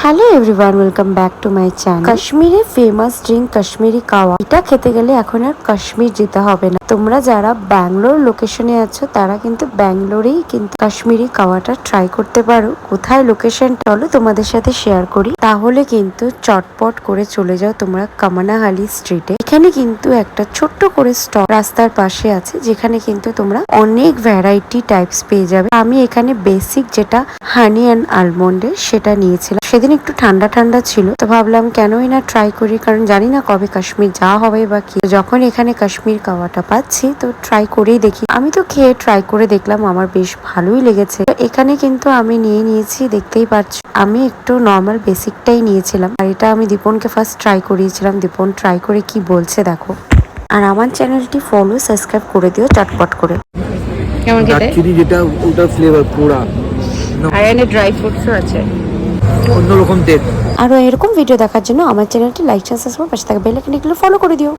Hello everyone, welcome back to my channel. কাশ্মীরের famous drink Kashmiri kahwa, এটা খেতে গেলে এখন আর কাশ্মীর যেতে হবে না। তোমরা যারা ব্যাঙ্গালোর লোকেশনে আছো তারা কিন্তু ব্যাঙ্গালোরেই কিন্তু কাশ্মীরি কাওয়াটা ট্রাই করতে পারো। কোথায় লোকেশনটা হলো তোমাদের সাথে শেয়ার করি, তাহলে কিন্তু চটপট করে চলে যাও তোমরা কামানাহালি স্ট্রিটে। এখানে কিন্তু একটা ছোট্ট করে স্টল রাস্তার পাশে আছে, যেখানে কিন্তু তোমরা অনেক ভ্যারাইটি টাইপস পেয়ে যাবে। আমি এখানে বেসিক যেটা হানি অ্যান্ড আলমন্ডের সেটা নিয়েছিলাম। সেদিন একটু ঠান্ডা ঠান্ডা ছিল, তো ভাবলাম কেনই না ট্রাই করি, কারণ জানি না কবে কাশ্মীর যাওয়া হবে বা কি। যখন এখানে কাশ্মীর কাওয়াটা পাচ্ছি তো ট্রাই করেই দেখি। আমি তো খেয়ে ট্রাই করে দেখলাম, আমার বেশ ভালোই লেগেছে। এখানে কিন্তু আমি নিয়েছি, দেখতেই পাচ্ছ আমি একটু নর্মাল বেসিকটাই নিয়েছিলাম। আর এটা আমি দীপনকে ফার্স্ট ট্রাই করিয়েছিলাম। দীপন ট্রাই করে কি বলছে দেখো। আর আমার চ্যানেলটি ফলো সাবস্ক্রাইব করে দিও চটপট করে। কেমন খেতে? চিনি যেটা ওটা ফ্লেভার পুরা আর এখানে ড্রাই ফ্রুটসও আছে। অন্যরকম টেস্ট। আরো এরকম ভিডিও দেখার জন্য আমার চ্যানেলটি লাইক, সাবস্ক্রাইব, পাশে থাকা বেল আইকনটি ফলো করে দিও।